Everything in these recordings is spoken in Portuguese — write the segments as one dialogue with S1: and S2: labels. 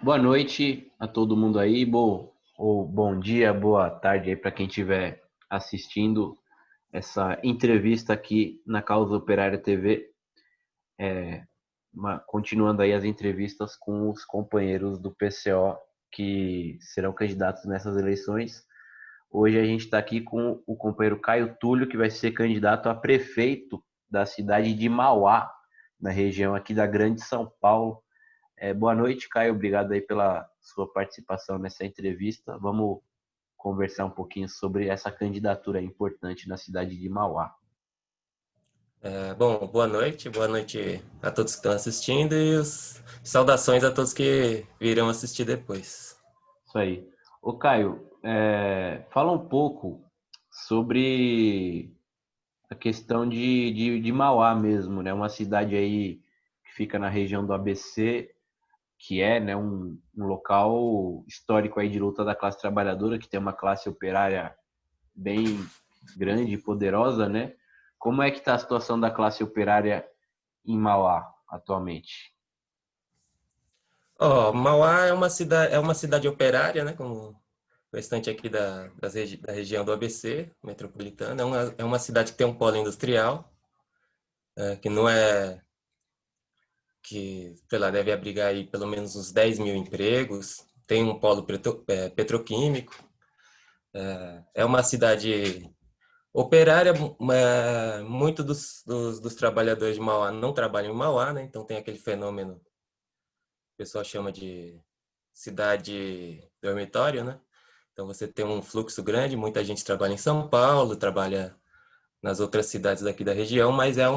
S1: Boa noite a todo mundo aí, ou bom dia, boa tarde aí para quem estiver assistindo essa entrevista aqui na Causa Operária TV. Continuando aí as entrevistas com os companheiros do PCO que serão candidatos nessas eleições. Hoje a gente está aqui com o companheiro Caio Túlio, que vai ser candidato a prefeito da cidade de Mauá, na região aqui da Grande São Paulo. Boa noite, Caio. Obrigado aí pela sua participação nessa entrevista. Vamos conversar um pouquinho sobre essa candidatura importante na cidade de Mauá.
S2: Bom, boa noite a todos que estão assistindo e saudações a todos que virão assistir depois.
S1: Isso aí. Ô, Caio, fala um pouco sobre a questão de Mauá mesmo, né? Uma cidade aí que fica na região do ABC, que é, né, um local histórico aí de luta da classe trabalhadora, que tem uma classe operária bem grande e poderosa, né? Como é que está a situação da classe operária em Mauá atualmente?
S2: Mauá é uma cidade operária, né, como o restante aqui da região do ABC, metropolitana. É uma cidade que tem um polo industrial, que não é, que, sei lá, deve abrigar aí pelo menos uns 10 mil empregos. Tem um polo petroquímico. É uma cidade operária. Muito dos trabalhadores de Mauá não trabalham em Mauá, né? Então tem aquele fenômeno que o pessoal chama de cidade dormitório, né? Então você tem um fluxo grande, muita gente trabalha em São Paulo, trabalha nas outras cidades daqui da região, mas é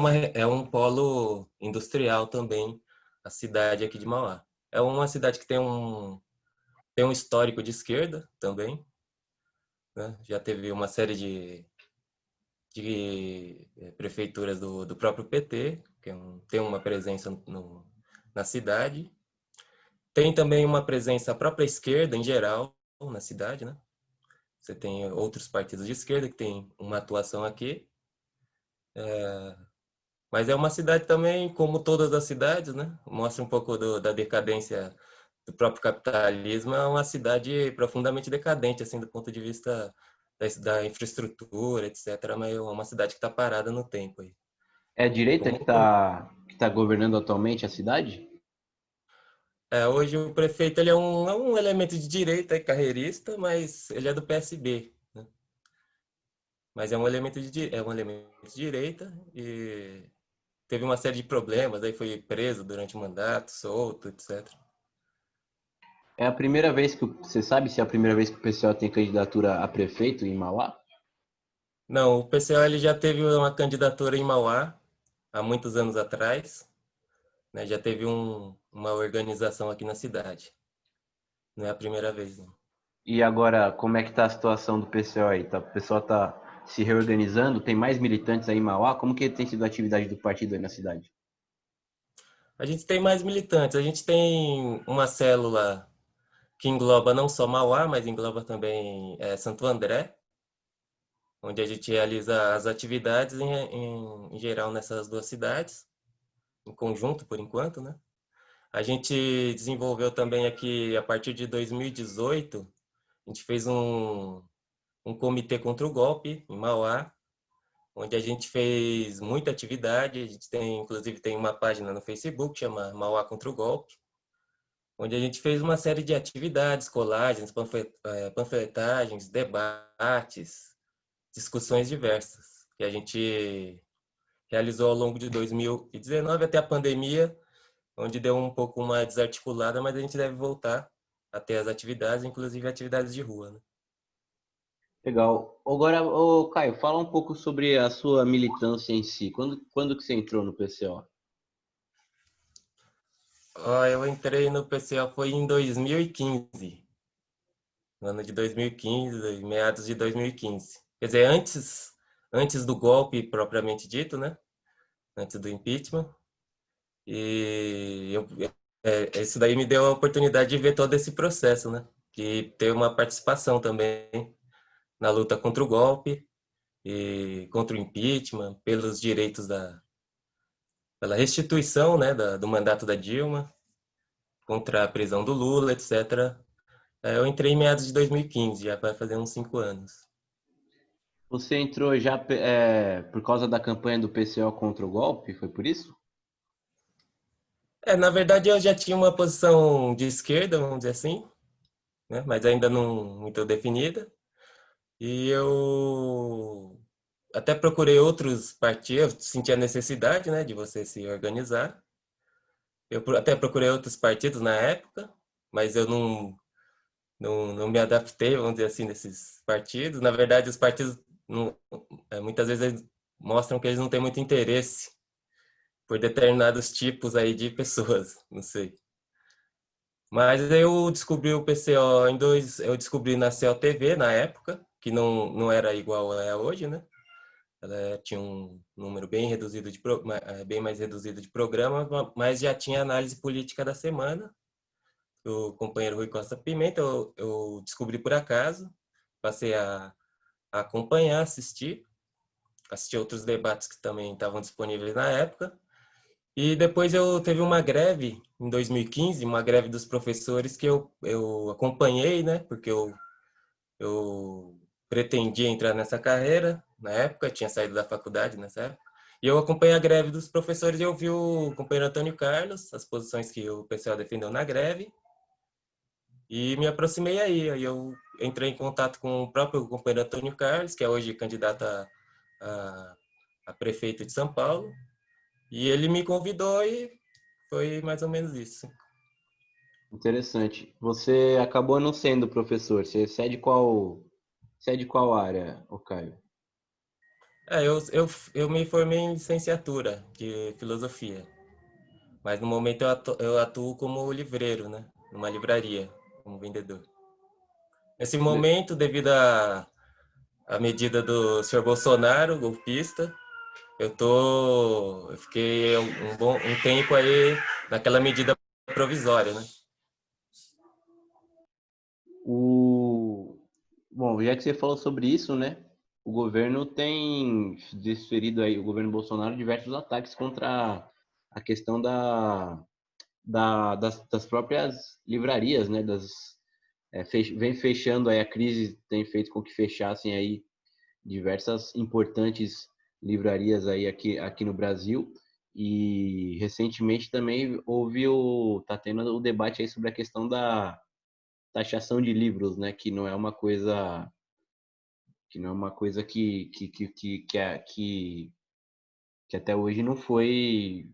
S2: um polo industrial também, a cidade aqui de Mauá. É uma cidade que tem um histórico de esquerda também, né? Já teve uma série de prefeituras do próprio PT, que tem uma presença na cidade. Tem também uma presença a própria esquerda em geral na cidade, né? Você tem outros partidos de esquerda que têm uma atuação aqui. Mas é uma cidade também, como todas as cidades, né? Mostra um pouco da decadência do próprio capitalismo. É uma cidade profundamente decadente, assim, do ponto de vista da infraestrutura, etc. Mas é uma cidade que está parada no tempo aí.
S1: É a direita
S2: Como,
S1: que tá governando atualmente a cidade?
S2: hoje o prefeito ele é um elemento de direita, é carreirista, mas ele é do PSB, né? Mas é um elemento de direita e teve uma série de problemas, aí foi preso durante o mandato, solto, etc.
S1: É a primeira vez que você sabe se é a primeira vez que o PCO tem candidatura a prefeito em Mauá?
S2: Não, o PCO ele já teve uma candidatura em Mauá há muitos anos atrás, né? Já teve uma organização aqui na cidade. Não é a primeira vez, não.
S1: E agora, como é que tá a situação do PCO aí? O pessoal tá se reorganizando? Tem mais militantes aí em Mauá? Como que tem sido a atividade do partido aí na cidade?
S2: A gente tem mais militantes. A gente tem uma célula que engloba não só Mauá, mas engloba também Santo André, onde a gente realiza as atividades em geral nessas duas cidades, em conjunto por enquanto, né? A gente desenvolveu também aqui, a partir de 2018, a gente fez um comitê contra o golpe em Mauá, onde a gente fez muita atividade. A gente tem, inclusive, tem uma página no Facebook, chama Mauá contra o Golpe, onde a gente fez uma série de atividades, colagens, panfletagens, debates, discussões diversas, que a gente realizou ao longo de 2019 até a pandemia, onde deu um pouco uma desarticulada, mas a gente deve voltar a ter as atividades, inclusive atividades de rua, né?
S1: Legal. Agora, ô Caio, fala um pouco sobre a sua militância em si. Quando que você entrou no PCO?
S2: Eu entrei no PCO foi em 2015, no ano de 2015, meados de 2015. Quer dizer, antes do golpe propriamente dito, né? Antes do impeachment. E isso daí me deu a oportunidade de ver todo esse processo, né? Que ter uma participação também na luta contra o golpe e contra o impeachment, pelos direitos pela restituição, né, do mandato da Dilma. contra a prisão do Lula, etc. Eu entrei em meados de 2015, já vai fazer uns 5 anos.
S1: Você entrou já por causa da campanha do PCO contra o golpe? Foi por isso?
S2: Na verdade, eu já tinha uma posição de esquerda, vamos dizer assim, né? Mas ainda não muito definida. E eu até procurei outros partidos, eu senti a necessidade, né, de você se organizar. Até procurei outros partidos na época, mas eu não me adaptei, vamos dizer assim, nesses partidos. Na verdade, os partidos muitas vezes eles mostram que eles não têm muito interesse por determinados tipos aí de pessoas, não sei. Mas eu descobri o PCO eu descobri na COTV na época, que não era igual é hoje, né? Ela tinha um número bem reduzido bem mais reduzido de programas, mas já tinha análise política da semana. O companheiro Rui Costa Pimenta eu descobri por acaso, passei a acompanhar, assistir outros debates que também estavam disponíveis na época. E depois eu teve uma greve em 2015, uma greve dos professores que eu acompanhei, né? Porque eu pretendia entrar nessa carreira na época, tinha saído da faculdade nessa época. E eu acompanhei a greve dos professores e eu vi o companheiro Antônio Carlos, as posições que o pessoal defendeu na greve, e me aproximei aí. Aí eu entrei em contato com o próprio companheiro Antônio Carlos, que é hoje candidato a, a prefeito de São Paulo, e ele me convidou e foi mais ou menos isso.
S1: Interessante. Você acabou não sendo professor. Você é de qual área, ô Caio?
S2: Eu me formei em licenciatura de filosofia, mas no momento eu atuo como livreiro, né? Numa livraria, como vendedor. Nesse momento, devido à medida do senhor Bolsonaro, golpista, eu fiquei um tempo aí naquela medida provisória, né?
S1: O... Bom, já que você falou sobre isso, né? O governo tem desferido aí, o governo Bolsonaro, diversos ataques contra a questão das próprias livrarias, né? Vem fechando aí, a crise tem feito com que fechassem aí diversas importantes livrarias aí aqui no Brasil. E recentemente também tá tendo o debate aí sobre a questão da taxação de livros, né? Que não é uma coisa que até hoje não foi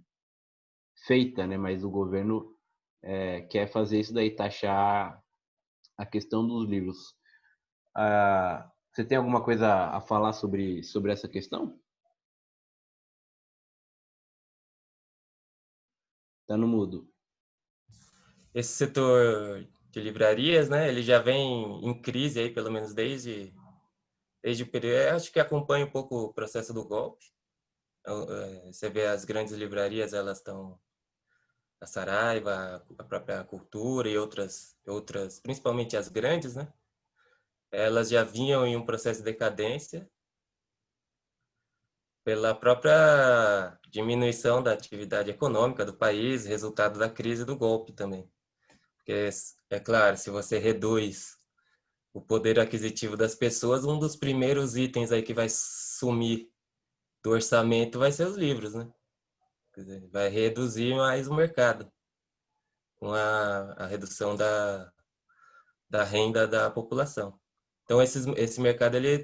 S1: feita, né? Mas o governo quer fazer isso daí, taxar a questão dos livros. Você tem alguma coisa a falar sobre essa questão? Tá no mudo.
S2: Esse setor de livrarias, né? Ele já vem em crise aí, pelo menos desde o período. Eu acho que acompanha um pouco o processo do golpe. Você vê as grandes livrarias, elas estão a Saraiva, a própria Cultura e outras, principalmente as grandes, né? Elas já vinham em um processo de decadência pela própria diminuição da atividade econômica do país, resultado da crise do golpe também. Porque, é claro, se você reduz o poder aquisitivo das pessoas, um dos primeiros itens aí que vai sumir do orçamento vai ser os livros, né? Quer dizer, vai reduzir mais o mercado com a redução da renda da população. Então esse mercado ele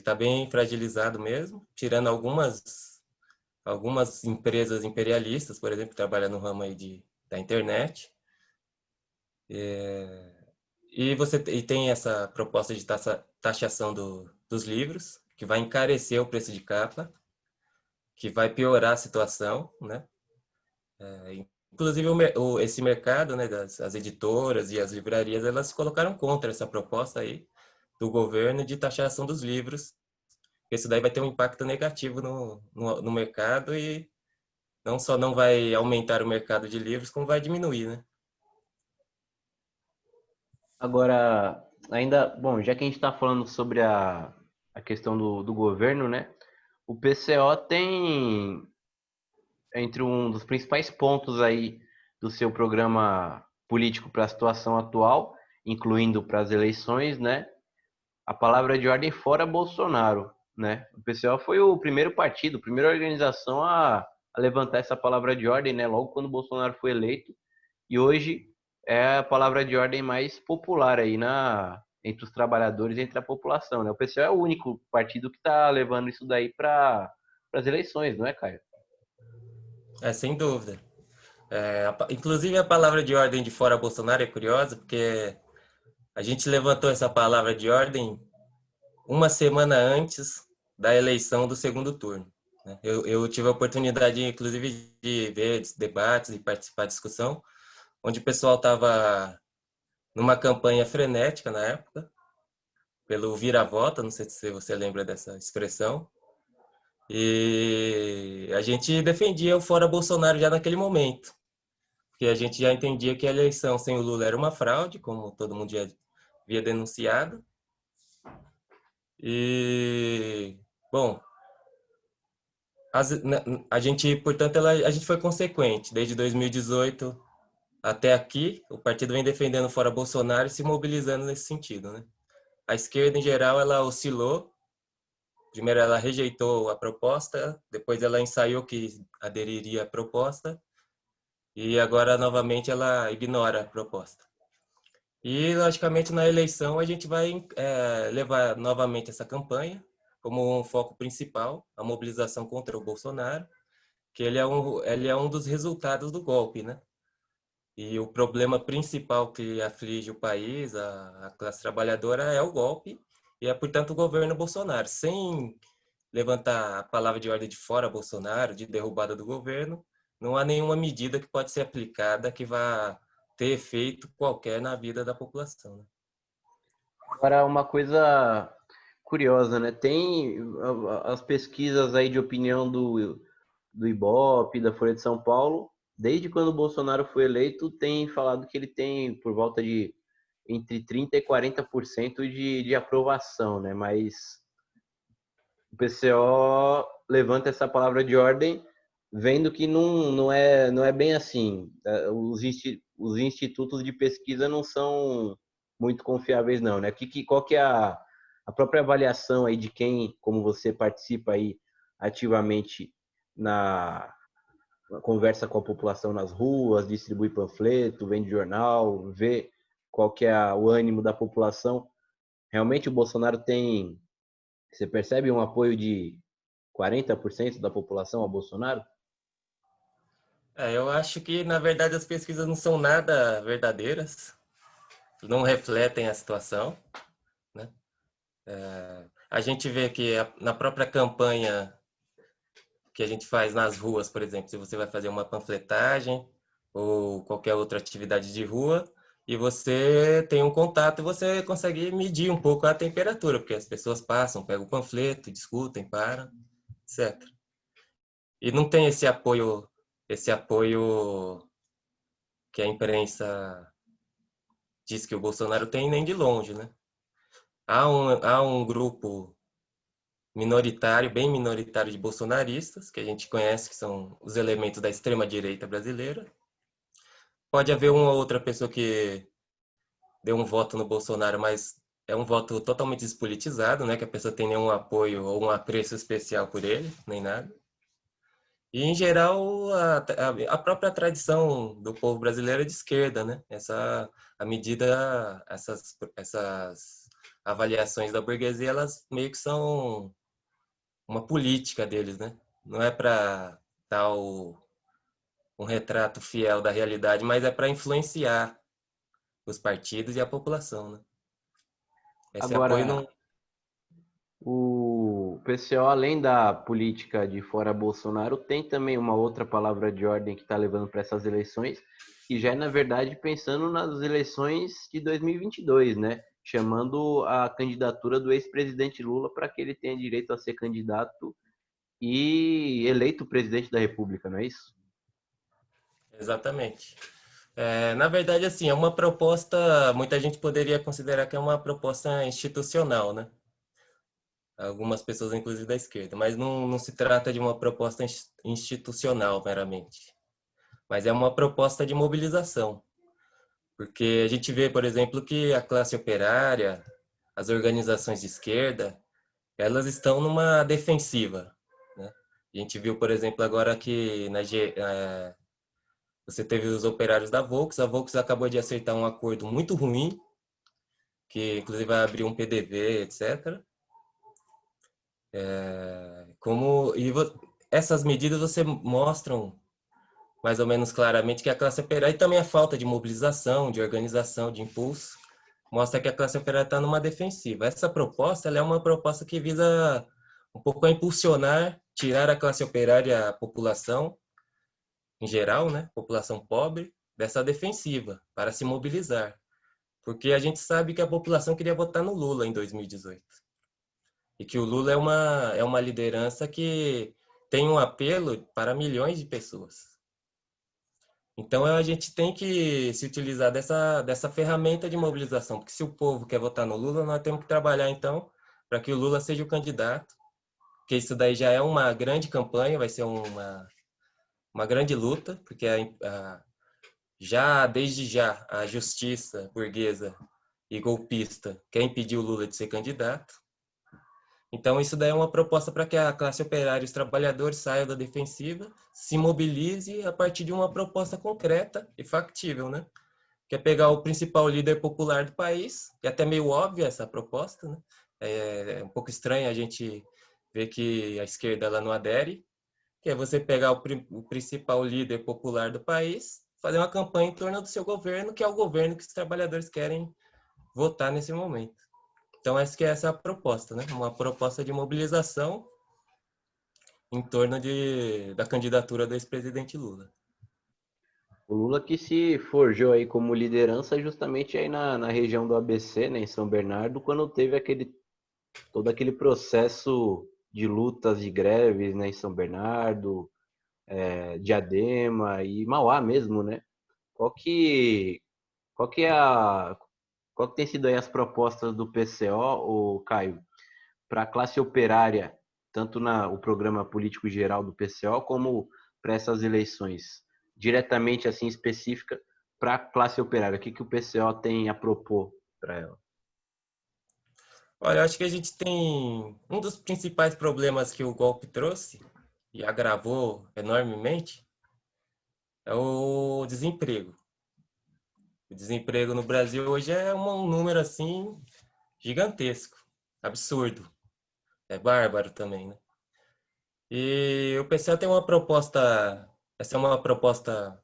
S2: tá bem fragilizado mesmo, tirando algumas empresas imperialistas, por exemplo, que trabalham no ramo aí da internet. E tem essa proposta de taxação dos livros, que vai encarecer o preço de capa, que vai piorar a situação, né? Inclusive esse mercado, né, as editoras e as livrarias, elas se colocaram contra essa proposta aí do governo de taxação dos livros. Isso daí vai ter um impacto negativo no mercado e não só não vai aumentar o mercado de livros, como vai diminuir, né?
S1: Agora, ainda, bom, já que a gente está falando sobre a questão do governo, né? O PCO tem entre um dos principais pontos aí do seu programa político para a situação atual, incluindo para as eleições, né? A palavra de ordem fora Bolsonaro, né? O PCO foi o primeiro partido, a primeira organização a levantar essa palavra de ordem, né? Logo quando o Bolsonaro foi eleito. E hoje é a palavra de ordem mais popular aí entre os trabalhadores, entre a população, né? O PCO é o único partido que está levando isso daí para as eleições, não é, Caio?
S2: Sem dúvida. Inclusive a palavra de ordem de fora Bolsonaro é curiosa, porque a gente levantou essa palavra de ordem uma semana antes da eleição do segundo turno, né? Eu tive a oportunidade, inclusive, de ver debates e participar da discussão, onde o pessoal estava numa campanha frenética na época, pelo vira-vota, não sei se você lembra dessa expressão, e a gente defendia o fora Bolsonaro já naquele momento, porque a gente já entendia que a eleição sem o Lula era uma fraude, como todo mundo já havia denunciado. E, bom, a gente, portanto, a gente foi consequente. Desde 2018 até aqui, o partido vem defendendo fora Bolsonaro e se mobilizando nesse sentido, né? A esquerda, em geral, ela oscilou. Primeiro, ela rejeitou a proposta, depois ela ensaiou que aderiria à proposta, e agora, novamente, ela ignora a proposta. E, logicamente, na eleição, a gente vai levar novamente essa campanha como um foco principal, a mobilização contra o Bolsonaro, que ele é um dos resultados do golpe, né? E o problema principal que aflige o país, a classe trabalhadora, é o golpe e é, portanto, o governo Bolsonaro. Sem levantar a palavra de ordem de fora Bolsonaro, de derrubada do governo, não há nenhuma medida que pode ser aplicada que vá ter efeito qualquer na vida da população, né?
S1: Agora, uma coisa curiosa, né? Tem as pesquisas aí de opinião do Ibope, da Folha de São Paulo, desde quando o Bolsonaro foi eleito, tem falado que ele tem por volta de entre 30% e 40% de aprovação, né? Mas o PCO levanta essa palavra de ordem, vendo que não é bem assim. Os institutos de pesquisa não são muito confiáveis, não, né? Qual que é a própria avaliação aí de quem, como você participa aí ativamente na conversa com a população nas ruas, distribui panfleto, vende jornal, vê qual que é o ânimo da população. Realmente o Bolsonaro tem, você percebe um apoio de 40% da população a Bolsonaro?
S2: Eu acho que, na verdade, as pesquisas não são nada verdadeiras, não refletem a situação, né? A gente vê que na própria campanha que a gente faz nas ruas, por exemplo, se você vai fazer uma panfletagem ou qualquer outra atividade de rua, e você tem um contato e você consegue medir um pouco a temperatura, porque as pessoas passam, pegam o panfleto, discutem, param, etc. E não tem esse apoio que a imprensa diz que o Bolsonaro tem nem de longe, né? Há um grupo minoritário, bem minoritário de bolsonaristas, que a gente conhece, que são os elementos da extrema-direita brasileira. Pode haver uma ou outra pessoa que deu um voto no Bolsonaro, mas é um voto totalmente despolitizado, né? Que a pessoa tem nenhum apoio ou um apreço especial por ele, nem nada. E, em geral, a própria tradição do povo brasileiro é de esquerda, né? Essas avaliações da burguesia, elas meio que são uma política deles, né? Não é para dar um retrato fiel da realidade, mas é para influenciar os partidos e a população, né? Esse apoio
S1: Agora,
S2: não.
S1: o PCO, além da política de fora Bolsonaro, tem também uma outra palavra de ordem que está levando para essas eleições, que já é, na verdade, pensando nas eleições de 2022, né? Chamando a candidatura do ex-presidente Lula para que ele tenha direito a ser candidato e eleito presidente da República, não é isso?
S2: Exatamente. Na verdade, assim, é uma proposta, muita gente poderia considerar que é uma proposta institucional, né? Algumas pessoas, inclusive da esquerda, mas não se trata de uma proposta institucional meramente. mas é uma proposta de mobilização. Porque a gente vê, por exemplo, que a classe operária, as organizações de esquerda, elas estão numa defensiva, né? A gente viu, por exemplo, agora que você teve os operários da Volks, a Volks acabou de aceitar um acordo muito ruim, que inclusive vai abrir um PDV, etc. Essas medidas você mostram mais ou menos claramente que a classe operária, e também a falta de mobilização, de organização, de impulso, mostra que a classe operária está numa defensiva. Essa proposta, ela é uma proposta que visa um pouco a impulsionar, tirar a classe operária, a população em geral, né, população pobre, dessa defensiva, para se mobilizar. Porque a gente sabe que a população queria votar no Lula em 2018. E que o Lula é uma liderança que tem um apelo para milhões de pessoas. Então a gente tem que se utilizar dessa ferramenta de mobilização, porque se o povo quer votar no Lula, nós temos que trabalhar então para que o Lula seja o candidato, porque isso daí já é uma grande campanha, vai ser uma grande luta, porque desde já a justiça burguesa e golpista quer impedir o Lula de ser candidato. Então, isso daí é uma proposta para que a classe operária e os trabalhadores saiam da defensiva, se mobilize a partir de uma proposta concreta e factível, né? Que é pegar o principal líder popular do país, e até meio óbvia essa proposta, né? É um pouco estranho a gente ver que a esquerda ela não adere, que é você pegar o principal líder popular do país, fazer uma campanha em torno do seu governo, que é o governo que os trabalhadores querem votar nesse momento. Então, essa é a proposta, né? Uma proposta de mobilização em torno da candidatura do ex-presidente Lula.
S1: O Lula que se forjou aí como liderança justamente aí na região do ABC, né, em São Bernardo, quando teve todo aquele processo de lutas e greves, né, em São Bernardo, Diadema e Mauá mesmo, né? Qual que, qual que é qual que tem sido aí as propostas do PCO, o Caio, para a classe operária, tanto o programa político geral do PCO, como para essas eleições, diretamente assim específica para a classe operária? O que o PCO tem a propor para ela?
S2: Olha, eu acho que a gente tem um dos principais problemas que o golpe trouxe e agravou enormemente é o desemprego. O desemprego no Brasil hoje é um número assim gigantesco, absurdo, é bárbaro também, né? E o PCO tem uma proposta, essa é uma proposta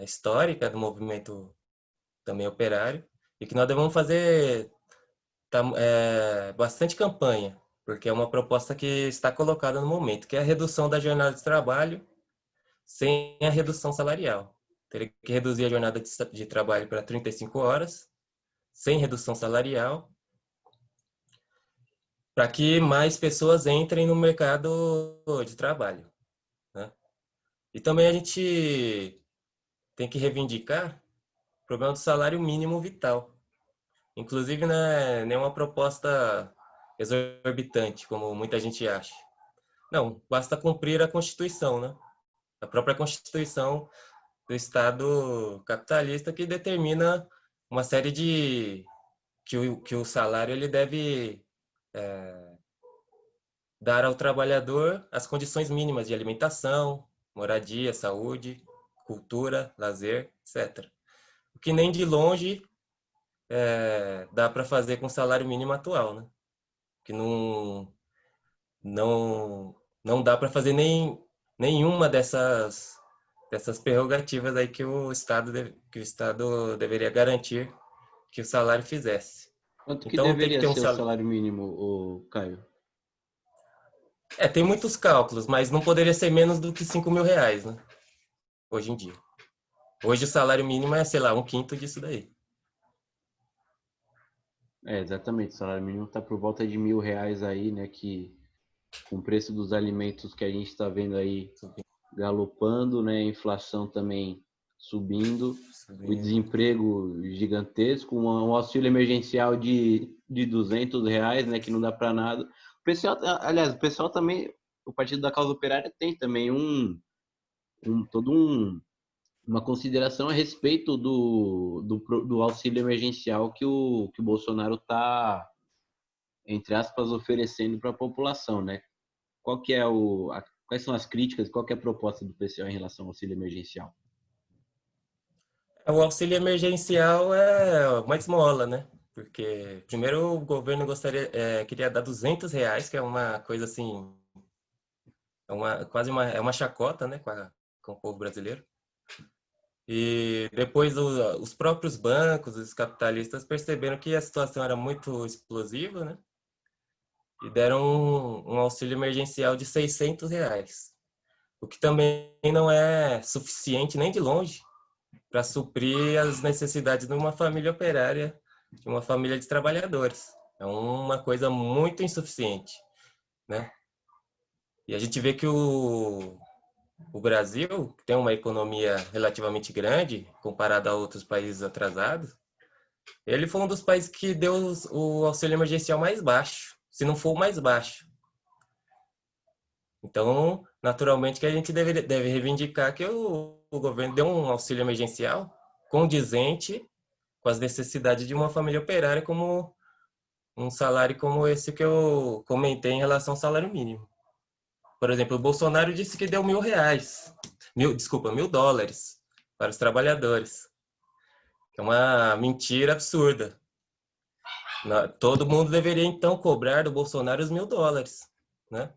S2: histórica do movimento também operário e que nós devemos fazer bastante campanha, porque é uma proposta que está colocada no momento, que é a redução da jornada de trabalho sem a redução salarial. Teria que reduzir a jornada de trabalho para 35 horas, sem redução salarial, para que mais pessoas entrem no mercado de trabalho, né? E também a gente tem que reivindicar o problema do salário mínimo vital. Inclusive, não é nenhuma proposta exorbitante, como muita gente acha. Não, basta cumprir a Constituição, né? A própria Constituição do Estado capitalista que determina uma série de que o salário ele deve dar ao trabalhador as condições mínimas de alimentação, moradia, saúde, cultura, lazer, etc. O que nem de longe dá para fazer com o salário mínimo atual, né? Que não, não dá para fazer nenhuma dessas prerrogativas aí que o Estado deveria garantir que o salário fizesse.
S1: Quanto que
S2: Então tem que
S1: deveria
S2: ter um
S1: ser o
S2: salário.
S1: salário mínimo, o Caio?
S2: Tem muitos cálculos, mas não poderia ser menos do que R$ 5.000, né? Hoje em dia. Hoje o salário mínimo é, sei lá, um quinto disso daí.
S1: Exatamente, o salário mínimo está por volta de R$ 1.000 aí, né? Que com o preço dos alimentos que a gente está vendo aí galopando, né? A inflação também subindo, o
S2: Subindo.
S1: desemprego gigantesco, um auxílio emergencial de R$ 200, né? Que não dá para nada. O pessoal, aliás, o pessoal também, o Partido da Causa Operária tem também todo uma consideração a respeito do auxílio emergencial que o Bolsonaro está, entre aspas, oferecendo para a população, né? Qual que é quais são as críticas, qual que é a proposta do PCO em relação ao auxílio emergencial?
S2: O auxílio emergencial é uma esmola, né? Porque primeiro o governo queria dar R$ 200, que é uma coisa assim, é uma chacota, né, com o povo brasileiro. E depois os próprios bancos, os capitalistas perceberam que a situação era muito explosiva, né? E deram um auxílio emergencial de R$ 600, o que também não é suficiente nem de longe para suprir as necessidades de uma família operária, de uma família de trabalhadores. É uma coisa muito insuficiente, né? E a gente vê que o Brasil, que tem uma economia relativamente grande, comparado a outros países atrasados, ele foi um dos países que deu o auxílio emergencial mais baixo, se não for o mais baixo. Então, naturalmente que a gente deve reivindicar que o governo deu um auxílio emergencial condizente com as necessidades de uma família operária, como um salário como esse que eu comentei em relação ao salário mínimo. Por exemplo, o Bolsonaro disse que deu R$ 1.000, desculpa, US$ 1.000 para os trabalhadores. É uma mentira absurda. Todo mundo deveria então cobrar do Bolsonaro os US$ 1.000, né?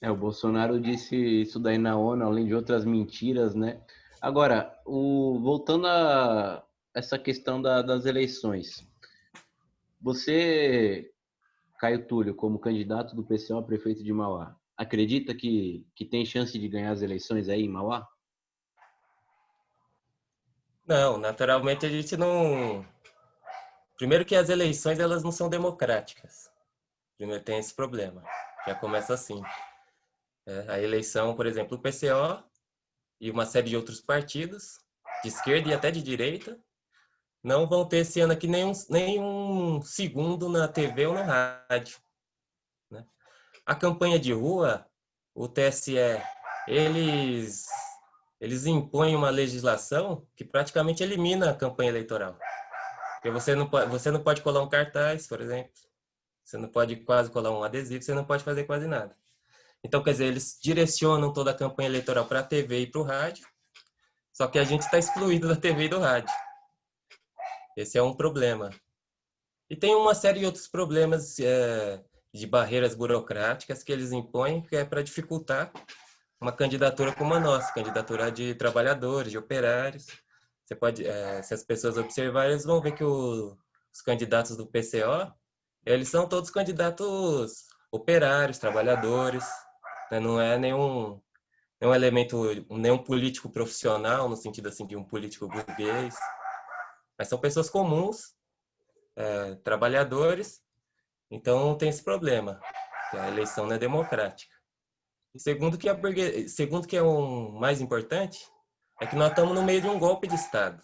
S1: O Bolsonaro disse isso daí na ONU, além de outras mentiras, né? Agora, voltando a essa questão das eleições, você, Caio Túlio, como candidato do PCO a prefeito de Mauá, acredita que tem chance de ganhar as eleições aí em Mauá?
S2: Não, naturalmente a gente não. Primeiro que as eleições elas não são democráticas. Primeiro tem esse problema. Já começa assim. A eleição, por exemplo, o PCO e uma série de outros partidos, de esquerda e até de direita, não vão ter esse ano aqui nenhum segundo na TV ou no rádio, né? A campanha de rua, o TSE, eles, eles impõem uma legislação que praticamente elimina a campanha eleitoral. Porque você não pode colar um cartaz, por exemplo. Você não pode quase colar um adesivo, você não pode fazer quase nada. Então, quer dizer, eles direcionam toda a campanha eleitoral para a TV e para o rádio, só que a gente está excluído da TV e do rádio. Esse é um problema. E tem uma série de outros problemas de barreiras burocráticas que eles impõem, que é para dificultar uma candidatura como a nossa, candidatura de trabalhadores, de operários. Você pode, se as pessoas observarem, eles vão ver que os candidatos do PCO, eles são todos candidatos operários, trabalhadores, né? Não é nenhum elemento, nenhum político profissional, no sentido assim de um político burguês, mas são pessoas comuns, trabalhadores, então tem esse problema, que a eleição não é democrática. E segundo que é o mais importante, é que nós estamos no meio de um golpe de Estado,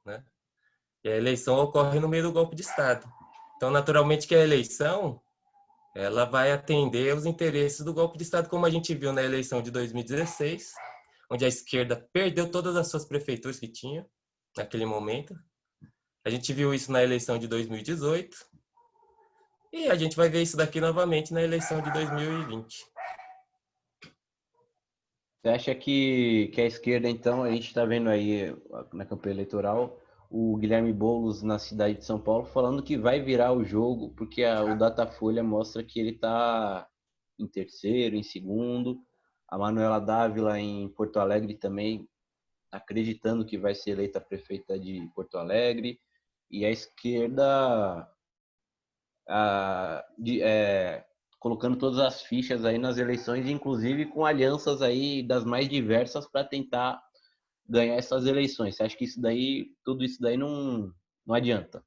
S2: né? E a eleição ocorre no meio do golpe de Estado. Então, naturalmente que a eleição ela vai atender aos interesses do golpe de Estado, como a gente viu na eleição de 2016, onde a esquerda perdeu todas as suas prefeituras que tinha naquele momento. A gente viu isso na eleição de 2018 e a gente vai ver isso daqui novamente na eleição de 2020.
S1: Você acha que a esquerda, então, a gente está vendo aí na campanha eleitoral o Guilherme Boulos na cidade de São Paulo falando que vai virar o jogo, porque o Datafolha mostra que ele está em terceiro, em segundo. A Manuela Dávila em Porto Alegre também acreditando que vai ser eleita prefeita de Porto Alegre. E a esquerda colocando todas as fichas aí nas eleições, inclusive com alianças aí das mais diversas para tentar ganhar essas eleições. Você acha que tudo isso daí não adianta?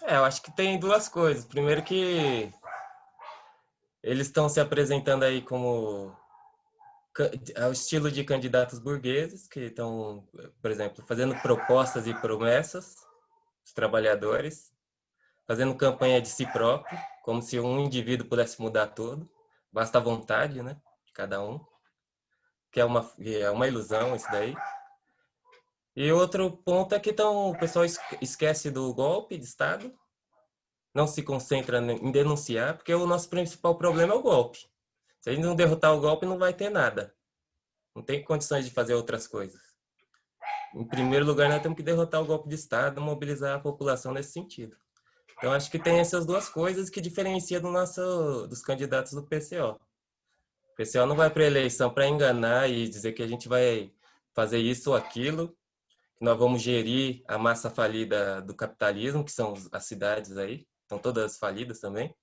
S2: Eu acho que tem duas coisas. Primeiro que eles estão se apresentando aí como ao estilo de candidatos burgueses, que estão, por exemplo, fazendo propostas e promessas aos trabalhadores, fazendo campanha de si próprio, como se um indivíduo pudesse mudar tudo. Basta a vontade, né, de cada um. que é uma ilusão isso daí. E outro ponto é que então, o pessoal esquece do golpe de Estado, não se concentra em denunciar, porque o nosso principal problema é o golpe. Se a gente não derrotar o golpe, não vai ter nada. Não tem condições de fazer outras coisas. Em primeiro lugar, nós temos que derrotar o golpe de Estado, mobilizar a população nesse sentido. Então, acho que tem essas duas coisas que diferenciam dos candidatos do PCO. O PCO não vai para a eleição para enganar e dizer que a gente vai fazer isso ou aquilo, que nós vamos gerir a massa falida do capitalismo, que são as cidades aí, estão todas falidas também,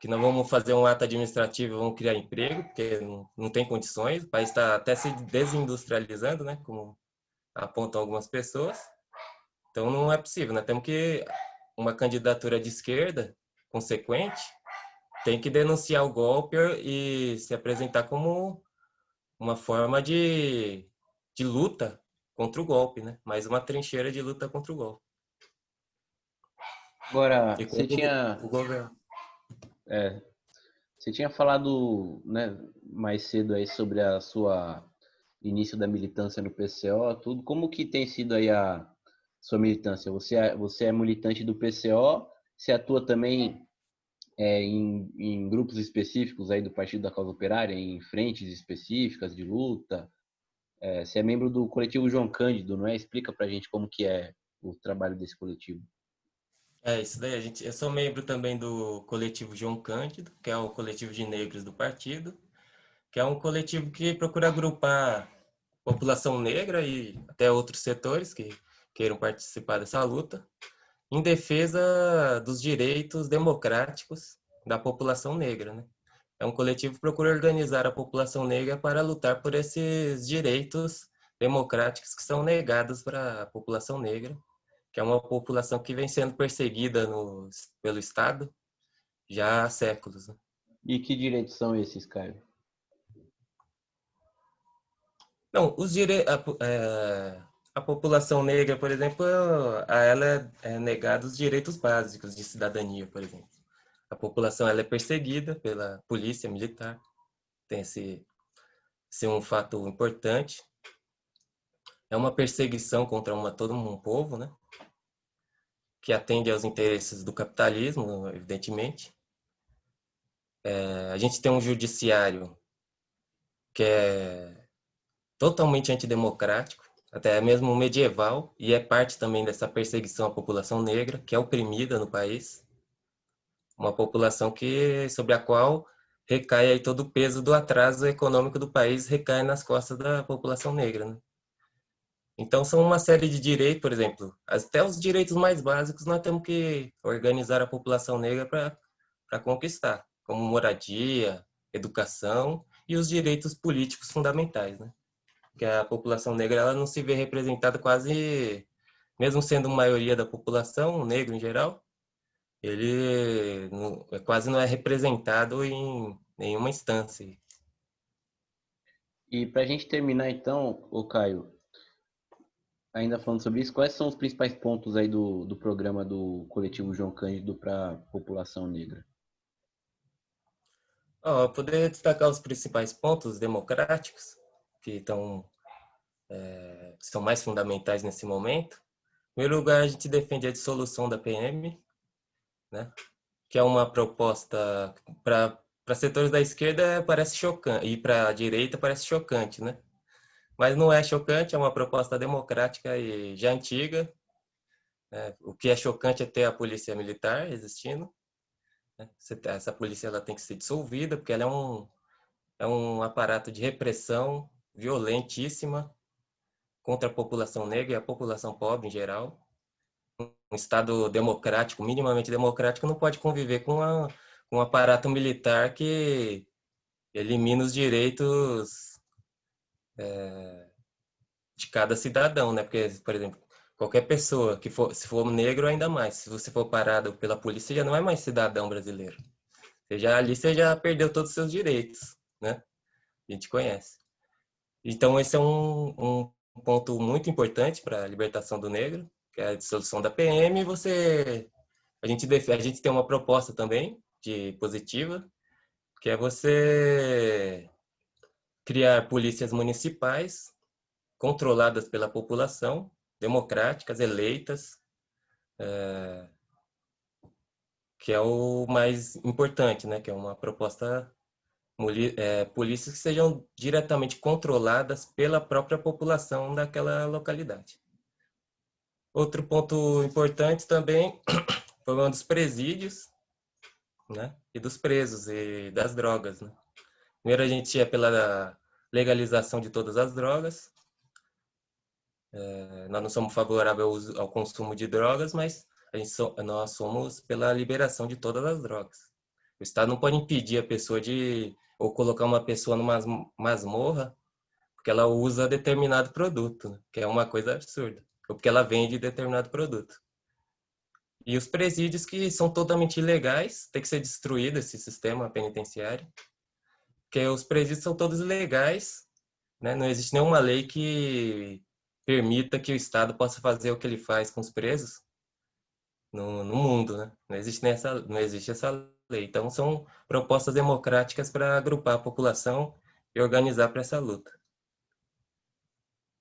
S2: que nós vamos fazer um ato administrativo e vamos criar emprego, porque não tem condições, o país está até se desindustrializando, né, como apontam algumas pessoas. Então não é possível, nós temos que uma candidatura de esquerda consequente tem que denunciar o golpe e se apresentar como uma forma de luta contra o golpe, né? Mais uma trincheira de luta contra o golpe.
S1: Agora,
S2: E contra o governo.
S1: Você tinha falado, né, mais cedo aí sobre a sua início da militância no PCO, tudo. Como que tem sido aí a sua militância? Você é militante do PCO? Você atua também em grupos específicos aí do Partido da Causa Operária, em frentes específicas de luta? Você é membro do coletivo João Cândido, não é? Explica pra gente como que é o trabalho desse coletivo.
S2: É isso daí, eu sou membro também do coletivo João Cândido, que é o coletivo de negros do partido, que é um coletivo que procura agrupar população negra e até outros setores que queiram participar dessa luta, em defesa dos direitos democráticos da população negra, né? É um coletivo que procura organizar a população negra para lutar por esses direitos democráticos que são negados para a população negra, que é uma população que vem sendo perseguida pelo Estado já há séculos, né?
S1: E que direitos são esses, Caio?
S2: Não, a população negra, por exemplo, a ela é negada os direitos básicos de cidadania, por exemplo. A população ela é perseguida pela polícia militar, tem esse um fato importante. É uma perseguição contra todo um povo, né? Que atende aos interesses do capitalismo, evidentemente. A gente tem um judiciário que é totalmente antidemocrático, até mesmo medieval, e é parte também dessa perseguição à população negra, que é oprimida no país. Uma população sobre a qual recai aí todo o peso do atraso econômico do país, recai nas costas da população negra, né? Então, são uma série de direitos, por exemplo, até os direitos mais básicos nós temos que organizar a população negra para conquistar, como moradia, educação e os direitos políticos fundamentais, né? Que a população negra ela não se vê representada quase, mesmo sendo maioria da população, o negro em geral, ele quase não é representado em nenhuma instância.
S1: E para a gente terminar então, ô Caio, ainda falando sobre isso, quais são os principais pontos aí do programa do coletivo João Cândido para a população negra?
S2: Eu poderia destacar os principais pontos democráticos que são mais fundamentais nesse momento. Em primeiro lugar, a gente defende a dissolução da PM, né? Que é uma proposta para setores da esquerda parece chocante e para a direita parece chocante, né? Mas não é chocante, é uma proposta democrática e já antiga. Né? O que é chocante é ter a polícia militar existindo. Né? Essa polícia ela tem que ser dissolvida, porque ela é um aparato de repressão violentíssima contra a população negra e a população pobre em geral. Um Estado democrático, minimamente democrático, não pode conviver com um aparato militar que elimina os direitos de cada cidadão, né? Porque, por exemplo, qualquer pessoa se for negro, ainda mais. Se você for parado pela polícia, já não é mais cidadão brasileiro. Você já perdeu todos os seus direitos, né? A gente conhece. Então, esse é um ponto muito importante para a libertação do negro, que é a dissolução da PM. A gente tem uma proposta também de positiva, que é você criar polícias municipais controladas pela população, democráticas, eleitas, que é o mais importante, né? Que é uma proposta, polícias que sejam diretamente controladas pela própria população daquela localidade. Outro ponto importante também foi um dos presídios, né? E dos presos e das drogas, né? Primeiro a gente ia pela legalização de todas as drogas. Nós não somos favoráveis ao consumo de drogas, mas nós somos pela liberação de todas as drogas. O Estado não pode impedir a pessoa ou colocar uma pessoa numa masmorra porque ela usa determinado produto, né? Que é uma coisa absurda. Ou porque ela vende determinado produto. E os presídios que são totalmente ilegais, tem que ser destruído esse sistema penitenciário, porque os presídios são todos ilegais, né? Não existe nenhuma lei que permita que o Estado possa fazer o que ele faz com os presos no mundo, né? Não existe essa lei. Então, são propostas democráticas para agrupar a população e organizar para essa luta.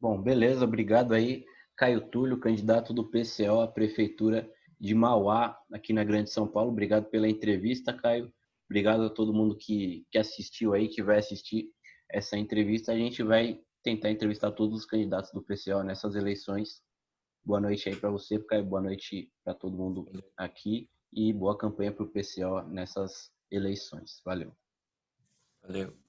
S1: Bom, beleza, obrigado aí, Caio Túlio, candidato do PCO à Prefeitura de Mauá, aqui na Grande São Paulo. Obrigado pela entrevista, Caio. Obrigado a todo mundo que assistiu aí, que vai assistir essa entrevista. A gente vai tentar entrevistar todos os candidatos do PCO nessas eleições. Boa noite aí para você, Caio. Boa noite para todo mundo aqui e boa campanha para o PCO nessas eleições. Valeu.
S2: Valeu.